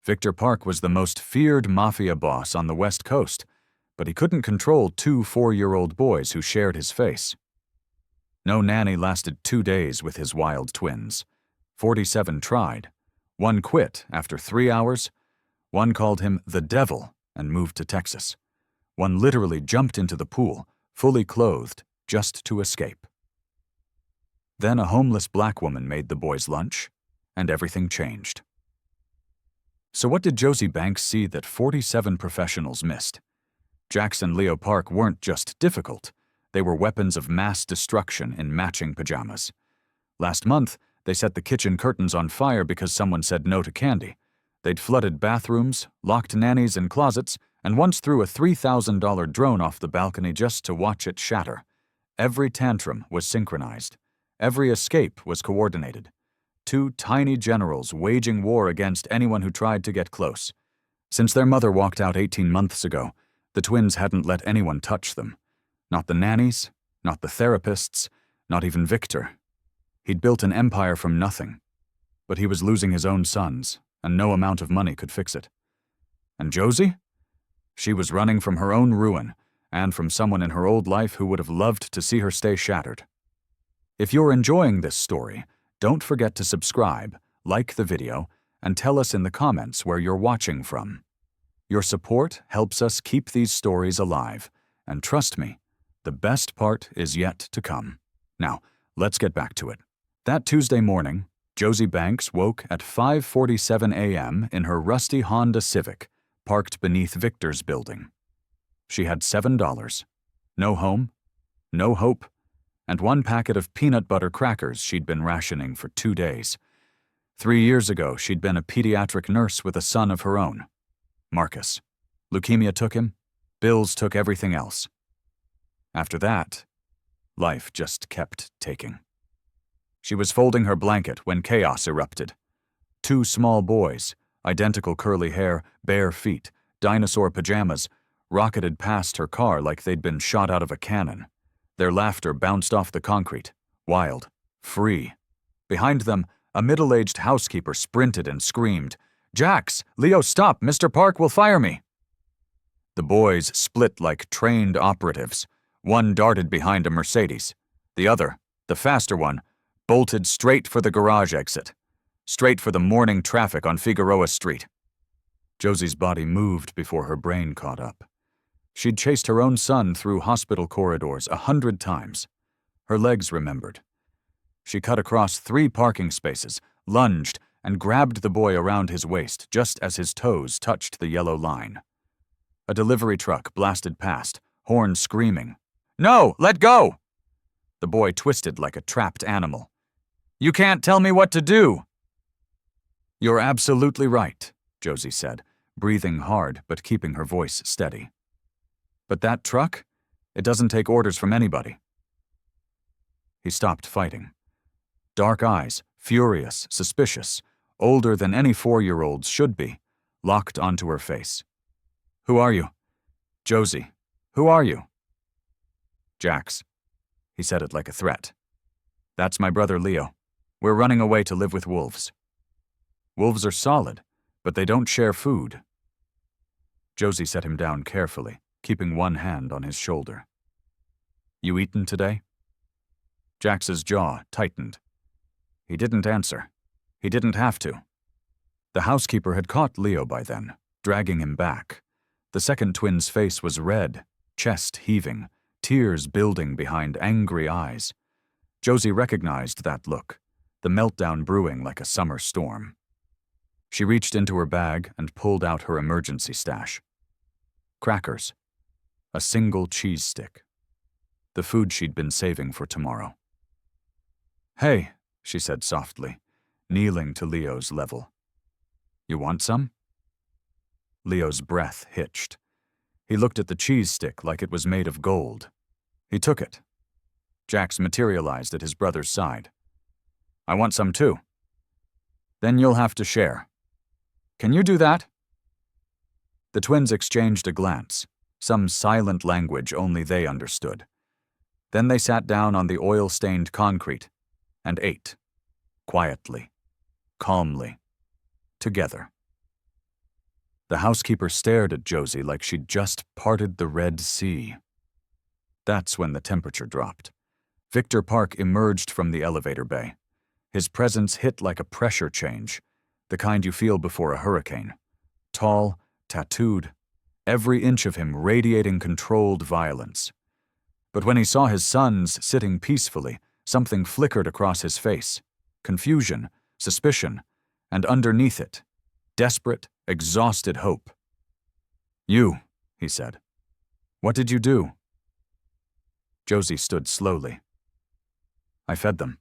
Victor Park was the most feared Mafia boss on the West Coast, but he couldn't control two 4-year-old boys who shared his face. No nanny lasted 2 days with his wild twins. 47 tried. One quit after 3 hours. One called him the devil and moved to Texas. One literally jumped into the pool, fully clothed, just to escape. Then a homeless black woman made the boys lunch, and everything changed. So what did Josie Banks see that 47 professionals missed? Jax and Leo Park weren't just difficult. They were weapons of mass destruction in matching pajamas. Last month, they set the kitchen curtains on fire because someone said no to candy. They'd flooded bathrooms, locked nannies in closets, and once threw a $3,000 drone off the balcony just to watch it shatter. Every tantrum was synchronized. Every escape was coordinated. 2 tiny generals waging war against anyone who tried to get close. Since their mother walked out 18 months ago, the twins hadn't let anyone touch them. Not the nannies, not the therapists, not even Victor. He'd built an empire from nothing, but he was losing his own sons, and no amount of money could fix it. And Josie? She was running from her own ruin, and from someone in her old life who would have loved to see her stay shattered. If you're enjoying this story, don't forget to subscribe, like the video, and tell us in the comments where you're watching from. Your support helps us keep these stories alive, and trust me, the best part is yet to come. Now, let's get back to it. That Tuesday morning, Josie Banks woke at 5:47 a.m. in her rusty Honda Civic, parked beneath Victor's building. She had $7, no home, no hope, and 1 packet of peanut butter crackers she'd been rationing for 2 days. 3 years ago, she'd been a pediatric nurse with a son of her own, Marcus. Leukemia took him, bills took everything else. After that, life just kept taking. She was folding her blanket when chaos erupted. 2 small boys, identical curly hair, bare feet, dinosaur pajamas, rocketed past her car like they'd been shot out of a cannon. Their laughter bounced off the concrete, wild, free. Behind them, a middle-aged housekeeper sprinted and screamed, "Jax! Leo, stop! Mr. Park will fire me!" The boys split like trained operatives. One darted behind a Mercedes. The other, the faster one, bolted straight for the garage exit, straight for the morning traffic on Figueroa Street. Josie's body moved before her brain caught up. She'd chased her own son through hospital corridors 100 times. Her legs remembered. She cut across 3 parking spaces, lunged, and grabbed the boy around his waist just as his toes touched the yellow line. A delivery truck blasted past, horn screaming. "No, let go!" The boy twisted like a trapped animal. "You can't tell me what to do!" "You're absolutely right," Josie said, breathing hard but keeping her voice steady. "But that truck? It doesn't take orders from anybody." He stopped fighting. Dark eyes, furious, suspicious, older than any 4-year-olds should be, locked onto her face. "Who are you?" "Josie. Who are you?" "Jax." He said it like a threat. "That's my brother Leo. We're running away to live with wolves." "Wolves are solid, but they don't share food." Josie set him down carefully, keeping one hand on his shoulder. "You eaten today?" Jax's jaw tightened. He didn't answer. He didn't have to. The housekeeper had caught Leo by then, dragging him back. The second twin's face was red, chest heaving, tears building behind angry eyes. Josie recognized that look, the meltdown brewing like a summer storm. She reached into her bag and pulled out her emergency stash. Crackers. A single cheese stick. The food she'd been saving for tomorrow. "Hey," she said softly, kneeling to Leo's level. "You want some?" Leo's breath hitched. He looked at the cheese stick like it was made of gold. He took it. Jax materialized at his brother's side. "I want some too." "Then you'll have to share." "Can you do that?" The twins exchanged a glance, some silent language only they understood. Then they sat down on the oil-stained concrete and ate, quietly, calmly, together. The housekeeper stared at Josie like she'd just parted the Red Sea. That's when the temperature dropped. Victor Park emerged from the elevator bay. His presence hit like a pressure change, the kind you feel before a hurricane. Tall, tattooed, every inch of him radiating controlled violence. But when he saw his sons sitting peacefully, something flickered across his face. Confusion, suspicion, and underneath it, desperate, exhausted hope. "You," he said. "What did you do?" Josie stood slowly. "I fed them."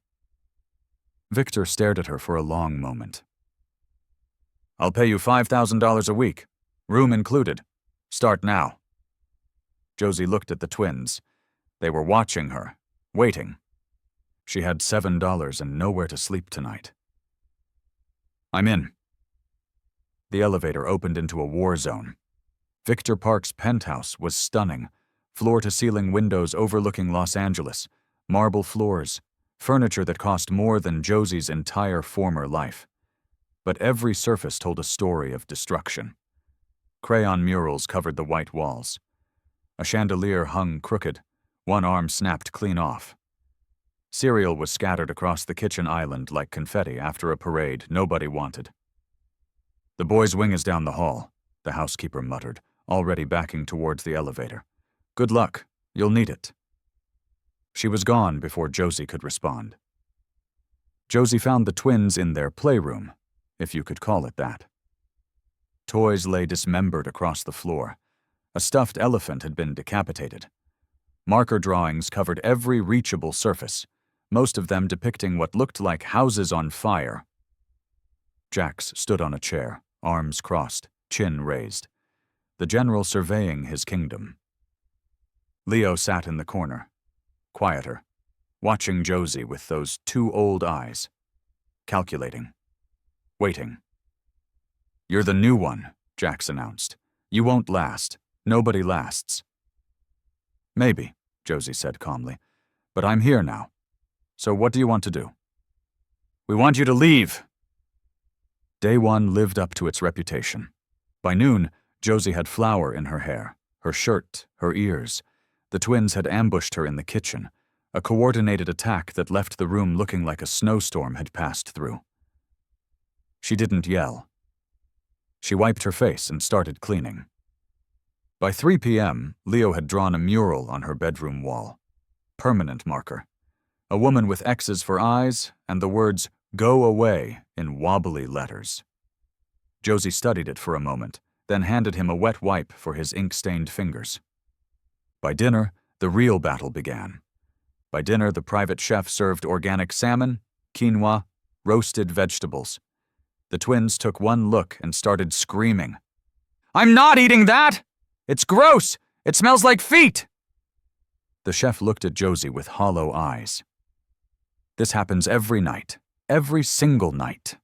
Victor stared at her for a long moment. "I'll pay you $5,000 a week, room included. Start now." Josie looked at the twins. They were watching her, waiting. She had $7 and nowhere to sleep tonight. "I'm in." The elevator opened into a war zone. Victor Park's penthouse was stunning. Floor-to-ceiling windows overlooking Los Angeles, marble floors, furniture that cost more than Josie's entire former life. But every surface told a story of destruction. Crayon murals covered the white walls. A chandelier hung crooked, one arm snapped clean off. Cereal was scattered across the kitchen island like confetti after a parade nobody wanted. "The boys' wing is down the hall," the housekeeper muttered, already backing towards the elevator. "Good luck. You'll need it." She was gone before Josie could respond. Josie found the twins in their playroom, if you could call it that. Toys lay dismembered across the floor. A stuffed elephant had been decapitated. Marker drawings covered every reachable surface, most of them depicting what looked like houses on fire. Jax stood on a chair, arms crossed, chin raised, the general surveying his kingdom. Leo sat in the corner, quieter, watching Josie with those two old eyes, calculating, waiting. "You're the new one," Jax announced. "You won't last. Nobody lasts." "Maybe," Josie said calmly, "but I'm here now. So what do you want to do?" "We want you to leave." Day one lived up to its reputation. By noon, Josie had flour in her hair, her shirt, her ears. The twins had ambushed her in the kitchen, a coordinated attack that left the room looking like a snowstorm had passed through. She didn't yell. She wiped her face and started cleaning. By 3 p.m., Leo had drawn a mural on her bedroom wall. Permanent marker. A woman with X's for eyes and the words, "Go away," in wobbly letters. Josie studied it for a moment, then handed him a wet wipe for his ink-stained fingers. By dinner, the real battle began. By dinner, the private chef served organic salmon, quinoa, roasted vegetables. The twins took one look and started screaming. "I'm not eating that! It's gross! It smells like feet!" The chef looked at Josie with hollow eyes. "This happens every night. Every single night."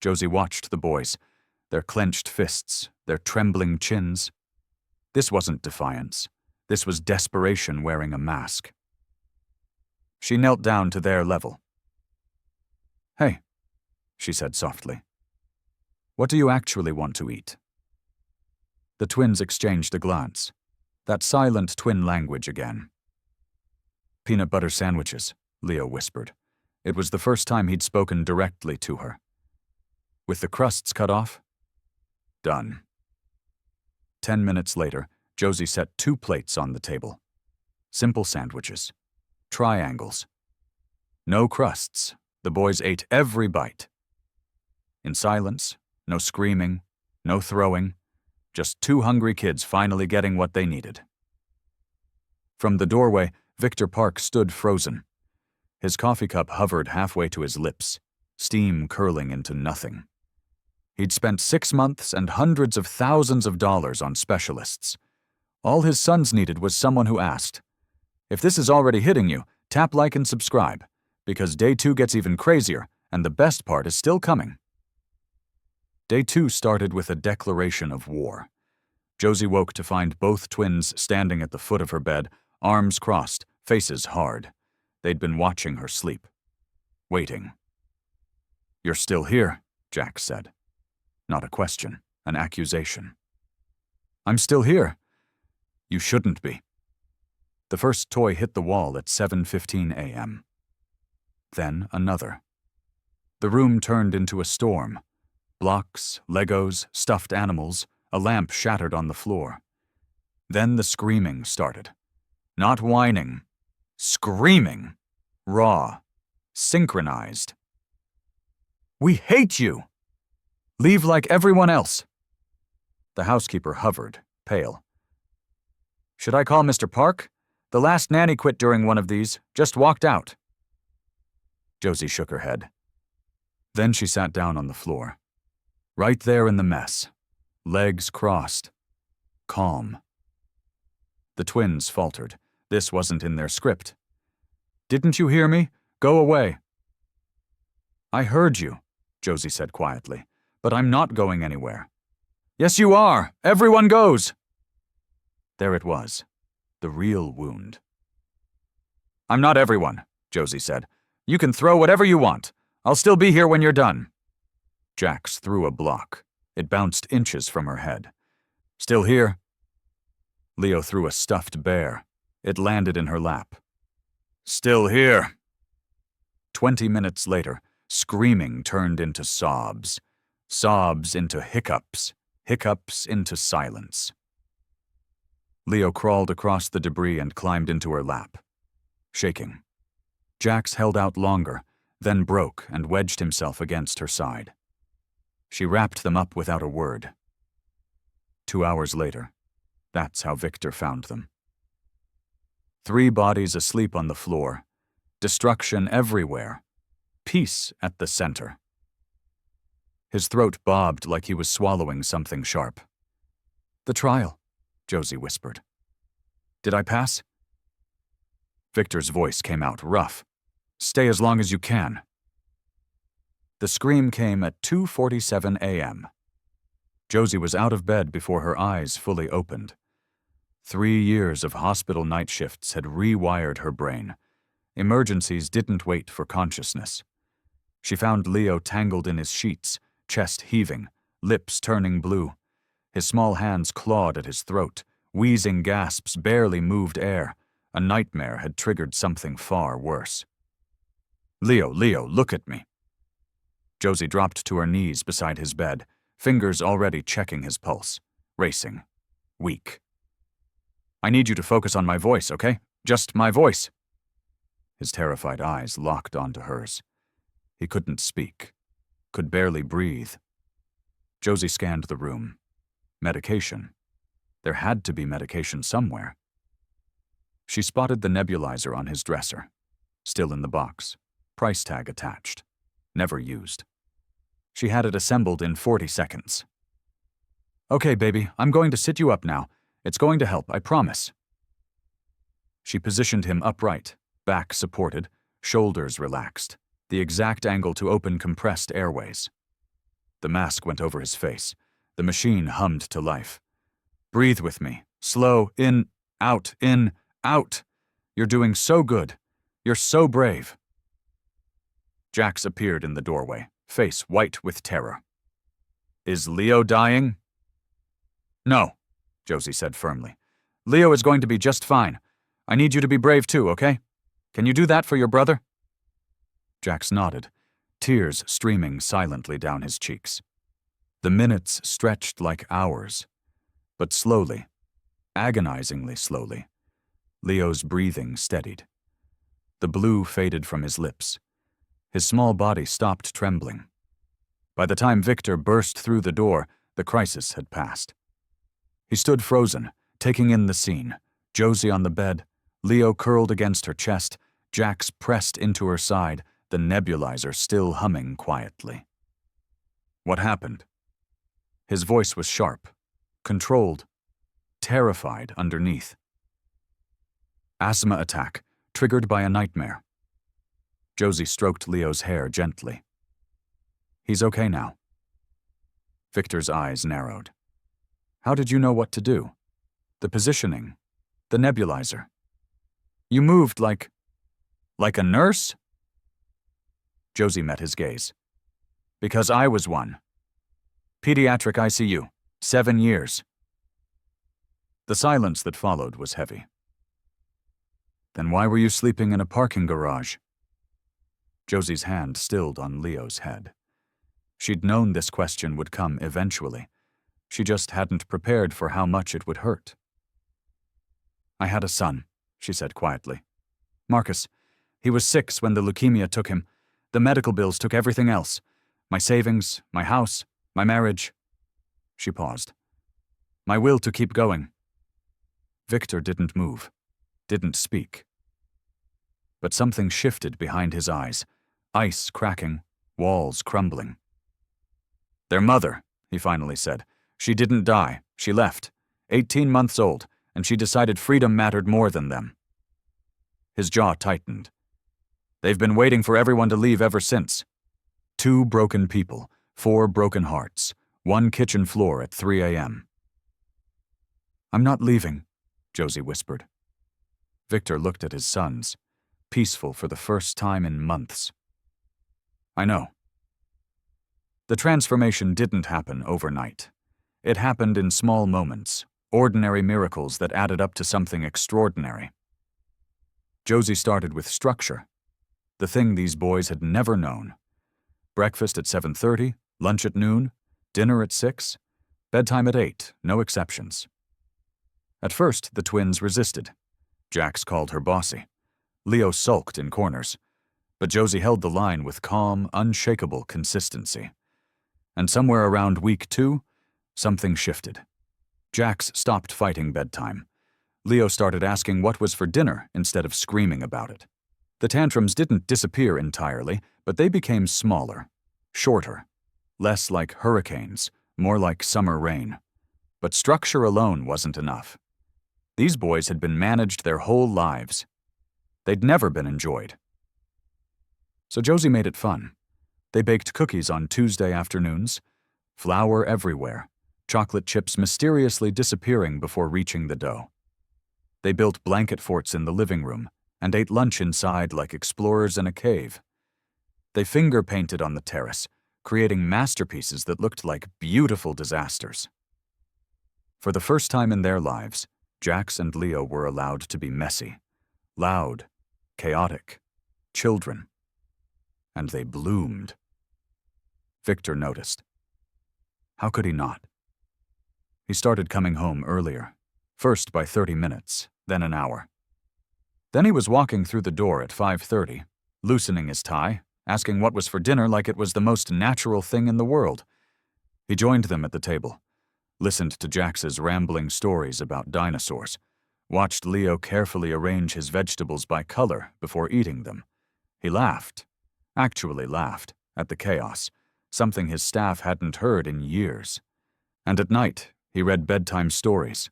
Josie watched the boys, their clenched fists, their trembling chins. This wasn't defiance. This was desperation wearing a mask. She knelt down to their level. "Hey," she said softly. "What do you actually want to eat?" The twins exchanged a glance. That silent twin language again. "Peanut butter sandwiches," Leo whispered. It was the first time he'd spoken directly to her. "With the crusts cut off?" "Done." 10 minutes later, Josie set 2 plates on the table. Simple sandwiches. Triangles. No crusts. The boys ate every bite. In silence, no screaming, no throwing, just 2 hungry kids finally getting what they needed. From the doorway, Victor Park stood frozen. His coffee cup hovered halfway to his lips, steam curling into nothing. He'd spent 6 months and hundreds of thousands of dollars on specialists. All his sons needed was someone who asked, "If this is already hitting you, tap like and subscribe, because day 2 gets even crazier, and the best part is still coming." Day 2 started with a declaration of war. Josie woke to find both twins standing at the foot of her bed, arms crossed, faces hard. They'd been watching her sleep. Waiting. "You're still here," Jax said. Not a question, an accusation. I'm still here. You shouldn't be. The first toy hit the wall at 7:15 a.m. Then another. The room turned into a storm. Blocks, Legos, stuffed animals, a lamp shattered on the floor. Then the screaming started. Not whining. Screaming. Raw. Synchronized. We hate you! Leave like everyone else. The housekeeper hovered, pale. Should I call Mr. Park? The last nanny quit during one of these, just walked out. Josie shook her head. Then she sat down on the floor. Right there in the mess. Legs crossed. Calm. The twins faltered. This wasn't in their script. Didn't you hear me? Go away. I heard you, Josie said quietly, but I'm not going anywhere. Yes, you are. Everyone goes. There it was. The real wound. I'm not everyone, Josie said. You can throw whatever you want. I'll still be here when you're done. Jax threw a block. It bounced inches from her head. Still here? Leo threw a stuffed bear. It landed in her lap. Still here. 20 minutes later, screaming turned into sobs. Sobs into hiccups. Hiccups into silence. Leo crawled across the debris and climbed into her lap. Shaking. Jax held out longer, then broke and wedged himself against her side. She wrapped them up without a word. 2 hours later, that's how Victor found them. 3 bodies asleep on the floor. Destruction everywhere. Peace at the center. His throat bobbed like he was swallowing something sharp. The trial, Josie whispered. Did I pass? Victor's voice came out rough. Stay as long as you can. The scream came at 2:47 a.m. Josie was out of bed before her eyes fully opened. 3 years of hospital night shifts had rewired her brain. Emergencies didn't wait for consciousness. She found Leo tangled in his sheets, chest heaving, lips turning blue. His small hands clawed at his throat. Wheezing gasps barely moved air. A nightmare had triggered something far worse. Leo, look at me. Josie dropped to her knees beside his bed, fingers already checking his pulse. Racing. Weak. I need you to focus on my voice, okay? Just my voice. His terrified eyes locked onto hers. He couldn't speak. Could barely breathe. Josie scanned the room. Medication. There had to be medication somewhere. She spotted the nebulizer on his dresser. Still in the box. Price tag attached. Never used. She had it assembled in 40 seconds. Okay, baby, I'm going to sit you up now. It's going to help, I promise. She positioned him upright, back supported, shoulders relaxed, the exact angle to open compressed airways. The mask went over his face. The machine hummed to life. Breathe with me. Slow. In, out, in, out. You're doing so good. You're so brave. Jax appeared in the doorway, face white with terror. Is Leo dying? No, Josie said firmly. Leo is going to be just fine. I need you to be brave too, okay? Can you do that for your brother? Jax nodded, tears streaming silently down his cheeks. The minutes stretched like hours, but slowly, agonizingly slowly, Leo's breathing steadied. The blue faded from his lips. His small body stopped trembling. By the time Victor burst through the door, the crisis had passed. He stood frozen, taking in the scene. Josie on the bed, Leo curled against her chest, Jax pressed into her side, the nebulizer still humming quietly. What happened? His voice was sharp, controlled, terrified underneath. Asthma attack, triggered by a nightmare. Josie stroked Leo's hair gently. He's okay now. Victor's eyes narrowed. How did you know what to do? The positioning, the nebulizer. You moved like a nurse? Josie met his gaze. Because I was one. Pediatric ICU, 7 years. The silence that followed was heavy. Then why were you sleeping in a parking garage? Josie's hand stilled on Leo's head. She'd known this question would come eventually. She just hadn't prepared for how much it would hurt. I had a son, she said quietly. Marcus. He was 6 when the leukemia took him. The medical bills took everything else. My savings, my house, my marriage. She paused. My will to keep going. Victor didn't move, didn't speak. But something shifted behind his eyes, ice cracking, walls crumbling. Their mother, he finally said. She didn't die, she left, 18 months old, and she decided freedom mattered more than them. His jaw tightened. They've been waiting for everyone to leave ever since. 2 broken people, 4 broken hearts, 1 kitchen floor at 3 a.m. I'm not leaving, Josie whispered. Victor looked at his sons, peaceful for the first time in months. I know. The transformation didn't happen overnight. It happened in small moments, ordinary miracles that added up to something extraordinary. Josie started with structure, the thing these boys had never known. Breakfast at 7:30, lunch at noon, dinner at 6, bedtime at 8, no exceptions. At first, the twins resisted. Jax called her bossy. Leo sulked in corners. But Josie held the line with calm, unshakable consistency. And somewhere around week 2, something shifted. Jax stopped fighting bedtime. Leo started asking what was for dinner instead of screaming about it. The tantrums didn't disappear entirely, but they became smaller, shorter, less like hurricanes, more like summer rain. But structure alone wasn't enough. These boys had been managed their whole lives. They'd never been enjoyed. So Josie made it fun. They baked cookies on Tuesday afternoons, flour everywhere, chocolate chips mysteriously disappearing before reaching the dough. They built blanket forts in the living room and ate lunch inside like explorers in a cave. They finger-painted on the terrace, creating masterpieces that looked like beautiful disasters. For the first time in their lives, Jax and Leo were allowed to be messy, loud, chaotic, children. And they bloomed. Victor noticed. How could he not? He started coming home earlier, first by 30 minutes, then an hour. Then he was walking through the door at 5:30, loosening his tie, asking what was for dinner like it was the most natural thing in the world. He joined them at the table, listened to Jax's rambling stories about dinosaurs, watched Leo carefully arrange his vegetables by color before eating them. He laughed, actually laughed, at the chaos, something his staff hadn't heard in years. And at night, he read bedtime stories.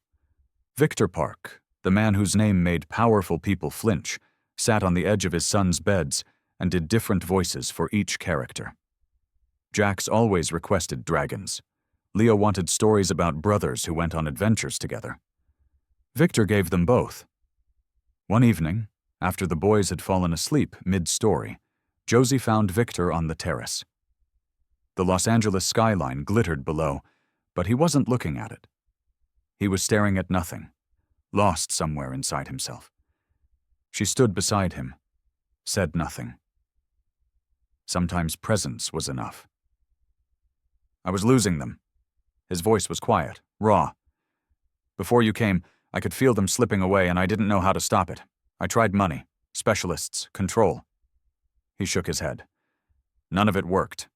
Victor Park, the man whose name made powerful people flinch, sat on the edge of his sons' beds and did different voices for each character. Jax always requested dragons. Leo wanted stories about brothers who went on adventures together. Victor gave them both. One evening, after the boys had fallen asleep mid-story, Josie found Victor on the terrace. The Los Angeles skyline glittered below, but he wasn't looking at it. He was staring at nothing, lost somewhere inside himself. She stood beside him, said nothing. Sometimes presence was enough. I was losing them. His voice was quiet, raw. Before you came, I could feel them slipping away and I didn't know how to stop it. I tried money, specialists, control. He shook his head. None of it worked.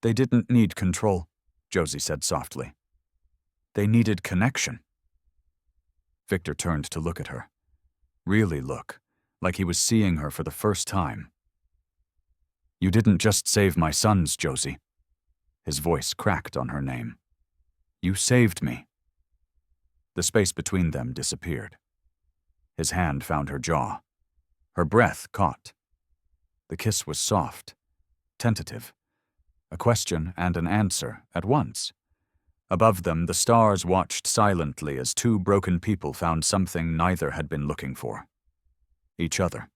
They didn't need control, Josie said softly. They needed connection. Victor turned to look at her. Really look, like he was seeing her for the first time. You didn't just save my sons, Josie. His voice cracked on her name. You saved me. The space between them disappeared. His hand found her jaw. Her breath caught. The kiss was soft, tentative, a question and an answer at once. Above them, the stars watched silently as 2 broken people found something neither had been looking for. Each other.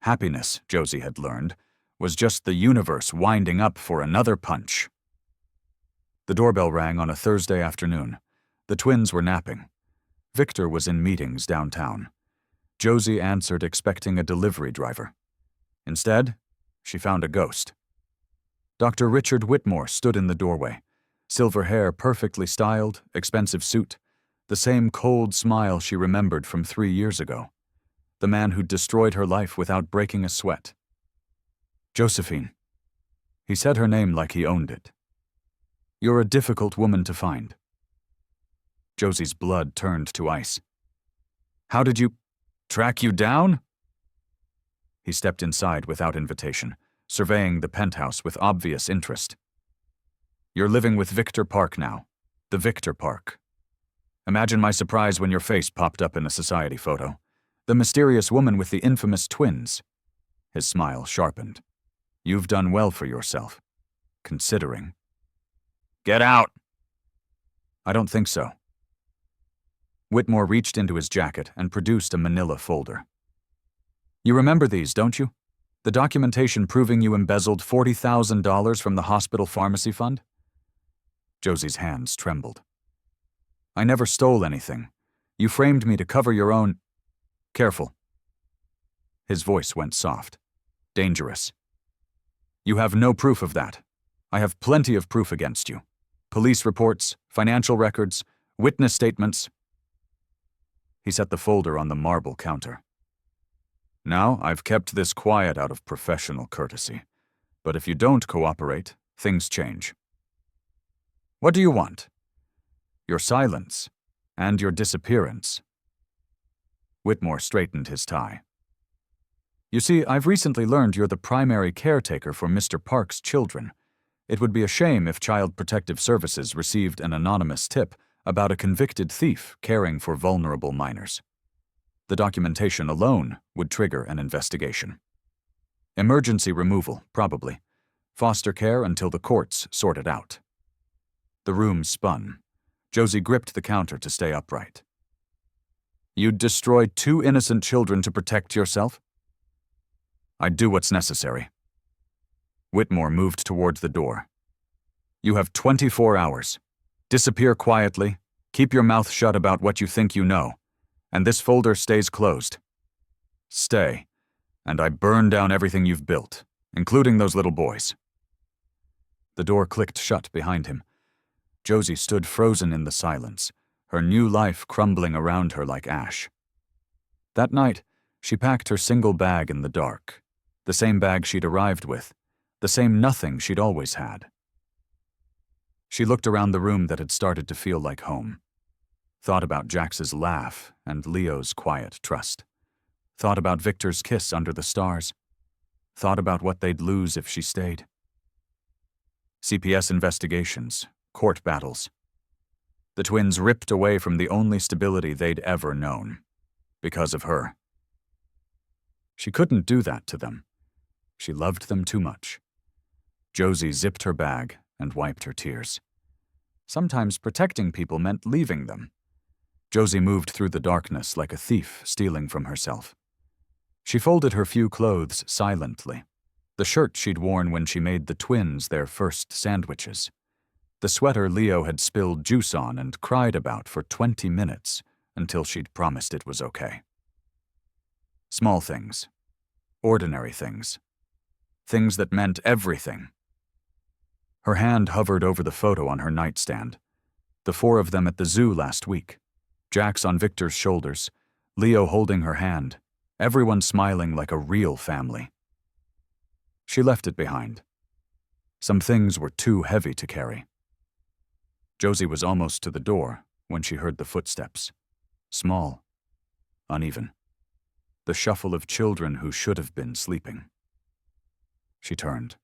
Happiness, Josie had learned, was just the universe winding up for another punch. The doorbell rang on a Thursday afternoon. The twins were napping. Victor was in meetings downtown. Josie answered expecting a delivery driver. Instead, she found a ghost. Dr. Richard Whitmore stood in the doorway. Silver hair perfectly styled, expensive suit, the same cold smile she remembered from 3 years ago. The man who'd destroyed her life without breaking a sweat. Josephine. He said her name like he owned it. You're a difficult woman to find. Josie's blood turned to ice. How did you track you down? He stepped inside without invitation, surveying the penthouse with obvious interest. You're living with Victor Park now. The Victor Park. Imagine my surprise when your face popped up in a society photo. The mysterious woman with the infamous twins. His smile sharpened. You've done well for yourself. Considering. Get out! I don't think so. Whitmore reached into his jacket and produced a manila folder. You remember these, don't you? The documentation proving you embezzled $40,000 from the hospital pharmacy fund? Josie's hands trembled. I never stole anything. You framed me to cover your own... Careful. His voice went soft. Dangerous. You have no proof of that. I have plenty of proof against you. Police reports, financial records, witness statements. He set the folder on the marble counter. Now, I've kept this quiet out of professional courtesy. But if you don't cooperate, things change. What do you want? Your silence and your disappearance. Whitmore straightened his tie. You see, I've recently learned you're the primary caretaker for Mr. Park's children. It would be a shame if Child Protective Services received an anonymous tip about a convicted thief caring for vulnerable minors. The documentation alone would trigger an investigation. Emergency removal, probably. Foster care until the courts sort it out. The room spun. Josie gripped the counter to stay upright. You'd destroy 2 innocent children to protect yourself? I'd do what's necessary. Whitmore moved towards the door. You have 24 hours. Disappear quietly, keep your mouth shut about what you think you know, and this folder stays closed. Stay, and I burn down everything you've built, including those little boys. The door clicked shut behind him. Josie stood frozen in the silence, her new life crumbling around her like ash. That night, she packed her single bag in the dark, the same bag she'd arrived with, the same nothing she'd always had. She looked around the room that had started to feel like home. Thought about Jax's laugh and Leo's quiet trust. Thought about Victor's kiss under the stars. Thought about what they'd lose if she stayed. CPS investigations, court battles. The twins ripped away from the only stability they'd ever known. Because of her. She couldn't do that to them. She loved them too much. Josie zipped her bag and wiped her tears. Sometimes protecting people meant leaving them. Josie moved through the darkness like a thief stealing from herself. She folded her few clothes silently. The shirt she'd worn when she made the twins their first sandwiches. The sweater Leo had spilled juice on and cried about for 20 minutes until she'd promised it was okay. Small things. Ordinary things. Things that meant everything. Her hand hovered over the photo on her nightstand. The 4 of them at the zoo last week. Jax on Victor's shoulders, Leo holding her hand, everyone smiling like a real family. She left it behind. Some things were too heavy to carry. Josie was almost to the door when she heard the footsteps. Small, uneven. The shuffle of children who should have been sleeping. She turned.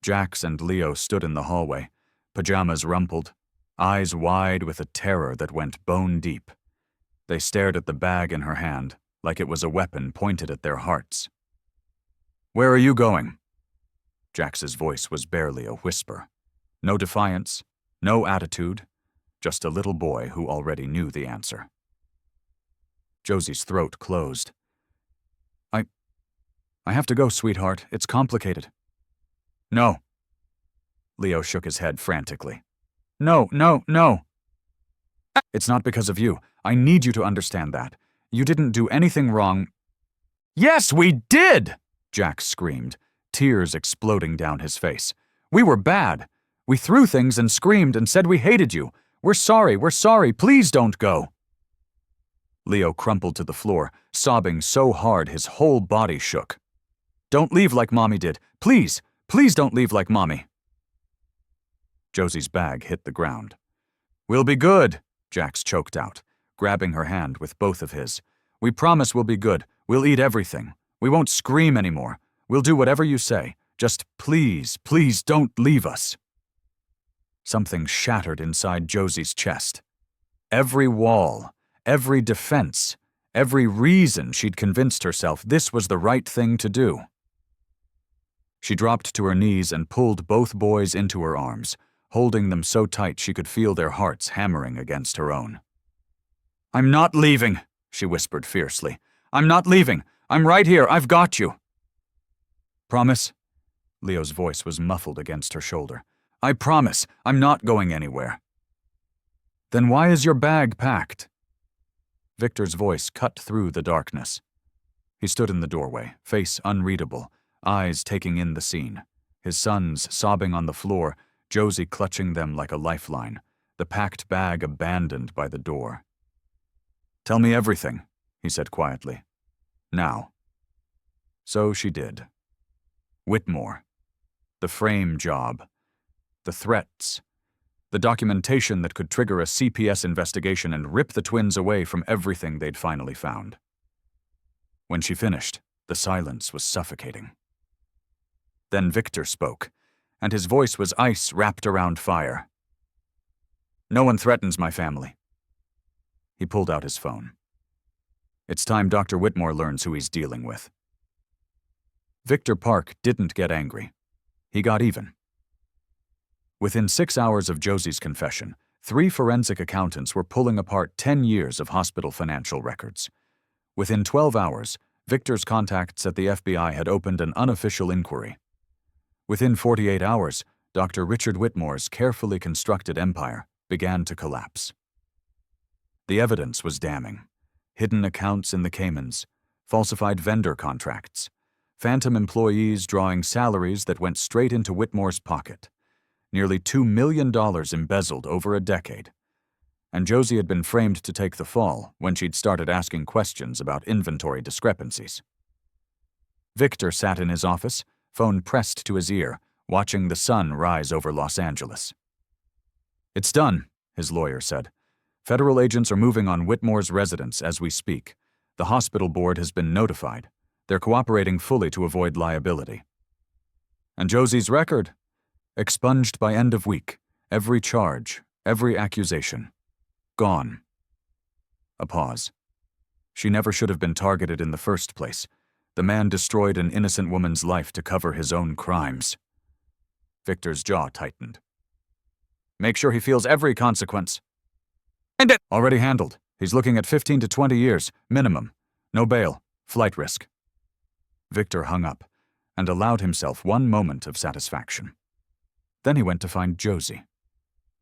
Jax and Leo stood in the hallway, pajamas rumpled, eyes wide with a terror that went bone deep. They stared at the bag in her hand like it was a weapon pointed at their hearts. Where are you going? Jax's voice was barely a whisper. No defiance, no attitude, just a little boy who already knew the answer. Josie's throat closed. I have to go, sweetheart. It's complicated. No. Leo shook his head frantically. No, no, no. It's not because of you. I need you to understand that. You didn't do anything wrong. Yes, we did! Jax screamed, tears exploding down his face. We were bad. We threw things and screamed and said we hated you. We're sorry, please don't go. Leo crumpled to the floor, sobbing so hard his whole body shook. Don't leave like Mommy did. Please, please don't leave like Mommy. Josie's bag hit the ground. We'll be good, Jax choked out, grabbing her hand with both of his. We promise we'll be good. We'll eat everything. We won't scream anymore. We'll do whatever you say. Just please, please don't leave us. Something shattered inside Josie's chest. Every wall, every defense, every reason she'd convinced herself this was the right thing to do. She dropped to her knees and pulled both boys into her arms, holding them so tight she could feel their hearts hammering against her own. I'm not leaving, she whispered fiercely. I'm not leaving. I'm right here. I've got you. Promise? Leo's voice was muffled against her shoulder. I promise. I'm not going anywhere. Then why is your bag packed? Victor's voice cut through the darkness. He stood in the doorway, face unreadable, eyes taking in the scene. His sons sobbing on the floor, Josie clutching them like a lifeline, the packed bag abandoned by the door. Tell me everything, he said quietly. Now. So she did. Whitmore. The frame job. The threats. The documentation that could trigger a CPS investigation and rip the twins away from everything they'd finally found. When she finished, the silence was suffocating. Then Victor spoke, and his voice was ice wrapped around fire. No one threatens my family. He pulled out his phone. It's time Dr. Whitmore learns who he's dealing with. Victor Park didn't get angry. He got even. Within 6 hours of Josie's confession, 3 forensic accountants were pulling apart 10 years of hospital financial records. Within 12 hours, Victor's contacts at the FBI had opened an unofficial inquiry. Within 48 hours, Dr. Richard Whitmore's carefully constructed empire began to collapse. The evidence was damning. Hidden accounts in the Caymans, falsified vendor contracts, phantom employees drawing salaries that went straight into Whitmore's pocket, nearly $2 million embezzled over a decade. And Josie had been framed to take the fall when she'd started asking questions about inventory discrepancies. Victor sat in his office, phone pressed to his ear, watching the sun rise over Los Angeles. It's done, his lawyer said. Federal agents are moving on Whitmore's residence as we speak. The hospital board has been notified. They're cooperating fully to avoid liability. And Josie's record? Expunged by end of week. Every charge, every accusation. Gone. A pause. She never should have been targeted in the first place. The man destroyed an innocent woman's life to cover his own crimes. Victor's jaw tightened. Make sure he feels every consequence. And it already handled. He's looking at 15 to 20 years, minimum. No bail, flight risk. Victor hung up and allowed himself one moment of satisfaction. Then he went to find Josie.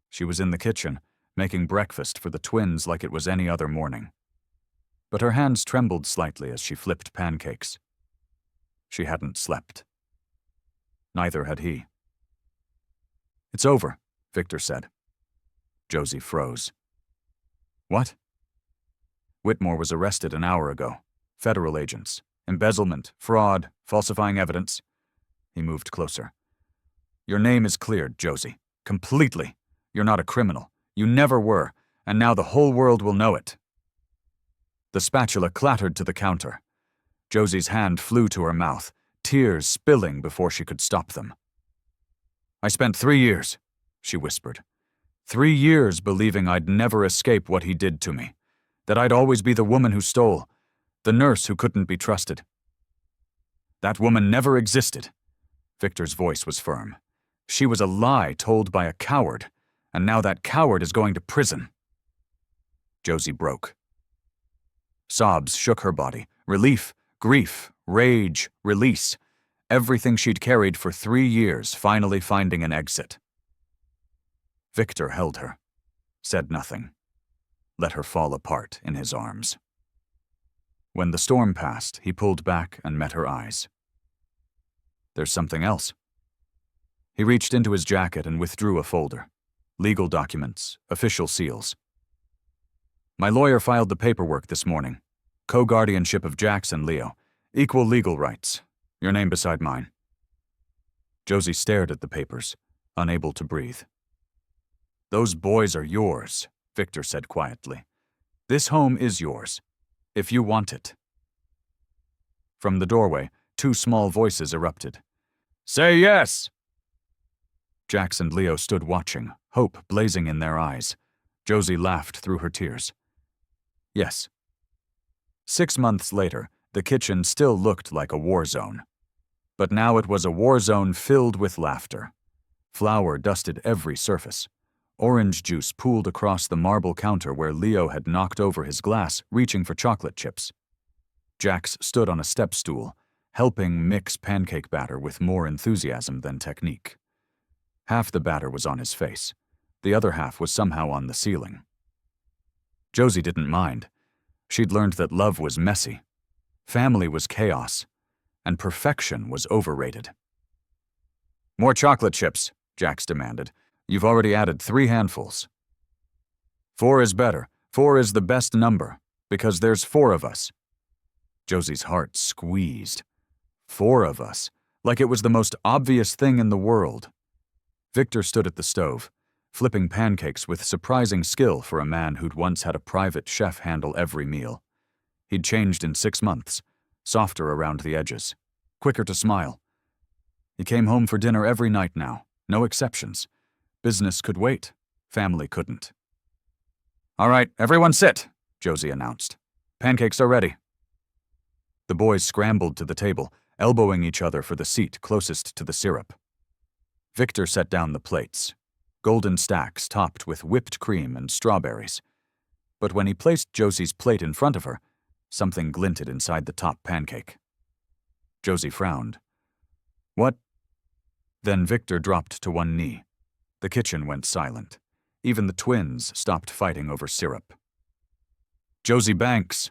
She was in the kitchen, making breakfast for the twins like it was any other morning. But her hands trembled slightly as she flipped pancakes. She hadn't slept. Neither had he. It's over, Victor said. Josie froze. What? Whitmore was arrested an hour ago. Federal agents. Embezzlement, fraud, falsifying evidence. He moved closer. Your name is cleared, Josie. Completely. You're not a criminal. You never were, and now the whole world will know it. The spatula clattered to the counter. Josie's hand flew to her mouth, tears spilling before she could stop them. I spent 3 years, she whispered. 3 years believing I'd never escape what he did to me, that I'd always be the woman who stole, the nurse who couldn't be trusted. That woman never existed. Victor's voice was firm. She was a lie told by a coward, and now that coward is going to prison. Josie broke. Sobs shook her body. Relief, grief, rage, release. everything she'd carried for 3 years finally finding an exit. Victor held her, said nothing, let her fall apart in his arms. When the storm passed, he pulled back and met her eyes. There's something else. He reached into his jacket and withdrew a folder. Legal documents, official seals. My lawyer filed the paperwork this morning. Co-guardianship of Jax and Leo. Equal legal rights. Your name beside mine. Josie stared at the papers, unable to breathe. Those boys are yours, Victor said quietly. This home is yours, if you want it. From the doorway, 2 small voices erupted. Say yes! Jax and Leo stood watching, hope blazing in their eyes. Josie laughed through her tears. Yes. 6 months later, the kitchen still looked like a war zone. But now it was a war zone filled with laughter. Flour dusted every surface. Orange juice pooled across the marble counter where Leo had knocked over his glass, reaching for chocolate chips. Jax stood on a step stool, helping mix pancake batter with more enthusiasm than technique. Half the batter was on his face. The other half was somehow on the ceiling. Josie didn't mind. She'd learned that love was messy, family was chaos, and perfection was overrated. More chocolate chips, Jax demanded. You've already added 3 handfuls. 4 is better. 4 is the best number, because there's 4 of us. Josie's heart squeezed. 4 of us, like it was the most obvious thing in the world. Victor stood at the stove, flipping pancakes with surprising skill for a man who'd once had a private chef handle every meal. He'd changed in 6 months, softer around the edges, quicker to smile. He came home for dinner every night now, no exceptions. Business could wait, family couldn't. All right, everyone sit, Josie announced. Pancakes are ready. The boys scrambled to the table, elbowing each other for the seat closest to the syrup. Victor set down the plates, golden stacks topped with whipped cream and strawberries. But when he placed Josie's plate in front of her, something glinted inside the top pancake. Josie frowned. What? Then Victor dropped to one knee. The kitchen went silent. Even the twins stopped fighting over syrup. Josie Banks.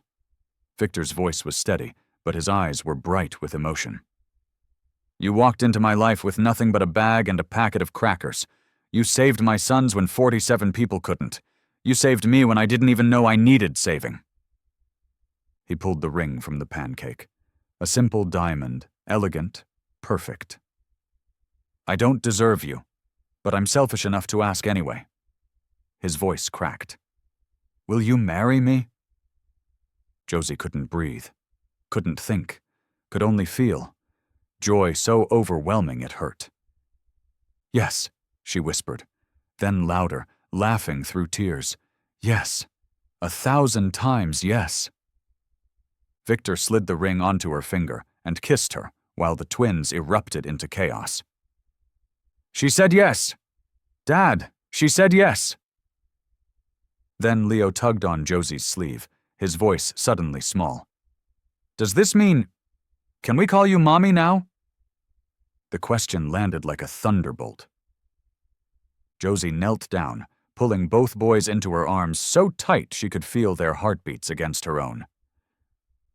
Victor's voice was steady, but his eyes were bright with emotion. You walked into my life with nothing but a bag and a packet of crackers. You saved my sons when 47 people couldn't. You saved me when I didn't even know I needed saving. He pulled the ring from the pancake. A simple diamond, elegant, perfect. I don't deserve you, but I'm selfish enough to ask anyway. His voice cracked. Will you marry me? Josie couldn't breathe, couldn't think, could only feel. Joy so overwhelming it hurt. Yes, she whispered, then louder, laughing through tears. Yes, 1,000 times yes. Victor slid the ring onto her finger and kissed her while the twins erupted into chaos. She said yes. Dad, she said yes. Then Leo tugged on Josie's sleeve, his voice suddenly small. Does this mean, can we call you Mommy now? The question landed like a thunderbolt. Josie knelt down, pulling both boys into her arms so tight she could feel their heartbeats against her own.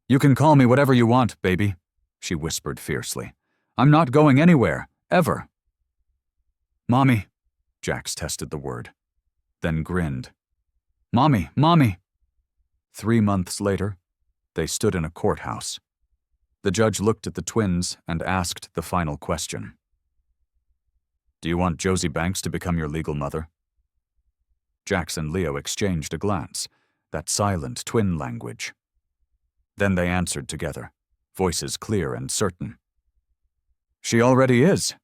You can call me whatever you want, baby, she whispered fiercely. I'm not going anywhere, ever. Mommy, Jax tested the word, then grinned. Mommy, Mommy. 3 months later, they stood in a courthouse. The judge looked at the twins and asked the final question. Do you want Josie Banks to become your legal mother? Jax and Leo exchanged a glance, that silent twin language. Then they answered together, voices clear and certain. She already is,